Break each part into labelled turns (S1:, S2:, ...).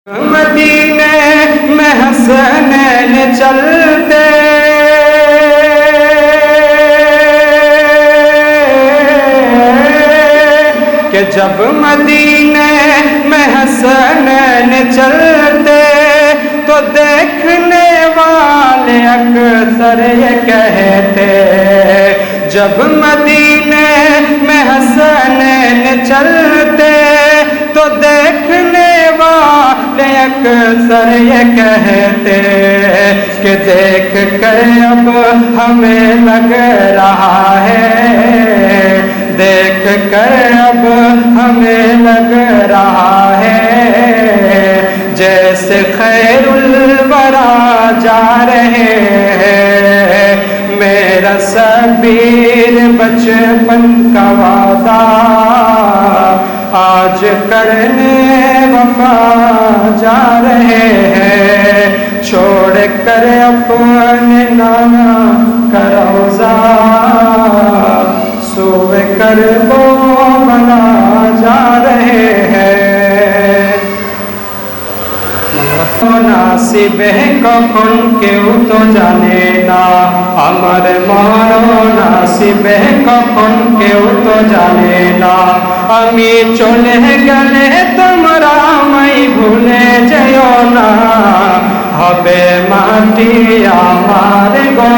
S1: मदीने में हसनैन चलते कि जब मदीने में हसनैन चलते तो देखने वाले अक्सर ये कहते, जब मदीने में हसनैन चलते तो देखने वाले अक्सर ये कहते कि देख कर अब हमें लग रहा है, देख कर अब हमें लग रहा है जैसे खैरुल वरा जा रहे हैं। मेरा सबीर बचपन का वादा आज करने वफा जा रहे हैं, छोड़ कर अपने नाना का रौज़ा सोए कर वो बना जा रहे हैं। নাসিবে কখন কেউ তো জানে না, আমার মরণ নাসিবে কখন কেউ তো জানে না। আমি চলে গেলে তোমরা আমায় ভুলে যেও না, হবে মাটি আমার গো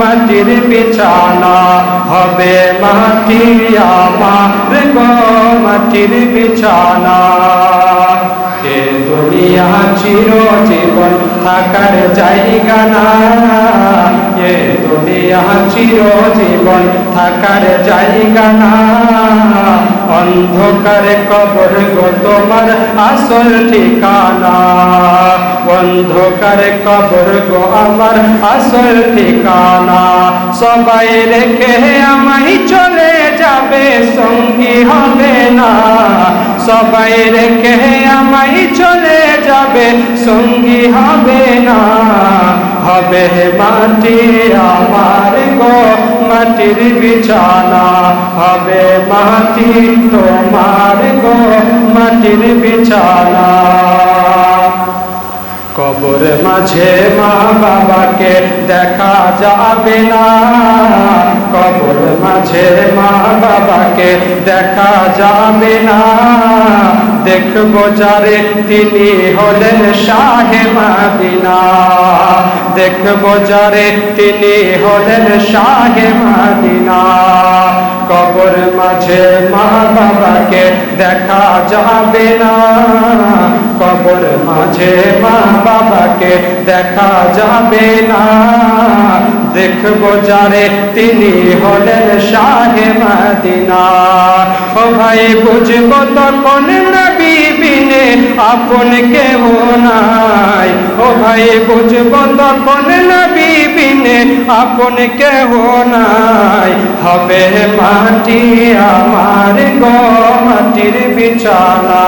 S1: মাটির বিছানা, হবে মাটি আমার গো মাটির বিছানা। এ দুনিয়া চিরজীবন থাকার জায়গা না, এ দুনিয়া চিরজীবন থাকার জায়গা না। অন্ধকার কবর গো তোমার আসল ঠিকানা, অন্ধকার কবর গো আমার আসল ঠিকানা। সবাই রেখে আমায় চলে যাবে সঙ্গী হবে না, সবাই রেখে আমায় চলে যাবে সঙ্গী হবে না। হবে মাটি আমার গো মাটির বিছানা, হবে মাটি তোমার গো মাটির বিছানা। কবর মাঝে মা বাবাকে দেখা যাবে না, কবর মাঝে মা বাবাকে দেখা যাবে না। দেখবো যারে তিনি হলেন শাহে মদিনা, দেখবো যারে তিনি হলেন শাহে মদিনা। কবর মাঝে মা বাবাকে দেখা যাবে না, কবর মাঝে মা বাবাকে দেখা যাবে না। দেখবো যারে তিনি হলেন শাহে মদিনা। ও ভাই বুঝবো তখন নবী বিনে আপন কেহ নাই, ও ভাই বুঝবো তখন নবী বিনে আপন কেহ নাই। হবে মাটি আমার গো মাটির বিছানা,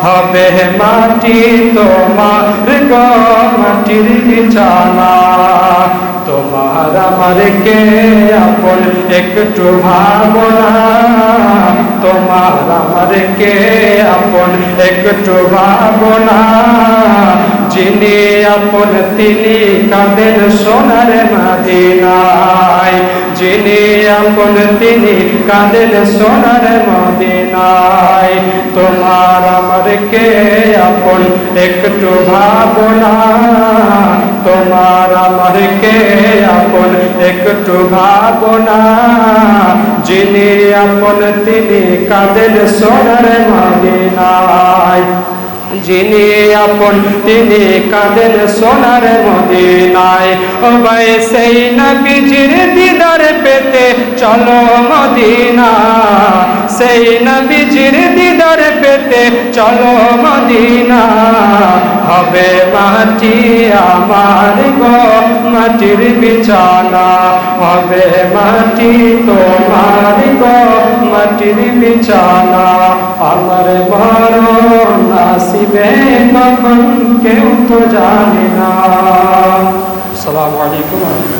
S1: হবে মাটি তোমার গো মাটির বিছানা। তোমার আমার কে আপন একটু ভাবনা, তোমার আমার কে আপন একটু ভাবনা। যিনি আপন তিনি কাঁদেন সোনার মদিনায়, যিনি আপন তিনি কাঁদেন সোনার মদিনায়। তোমার আমার কে আপন একটু ভাবনা, তোমার আমার কে আপন একটু ভাবনা। যিনি আপন তিনি কাঁদেন সোনার মদিনায়, যিনি আপন তিনি কাঁদেন সোনার মদিনায়। ও ভাই সেই নবীজির দিদার পেতে চলো মদিনা, সেই নবীজির দিদার পেতে চলো মদিনা। হবে মাটি আমার গো মাটির বিছানা, হবে মাটি তোমার গো মাটির বিছানা। আমার মরণ নাসিবে কখন কেউ তো জানে না। আসসালামু আলাইকুম।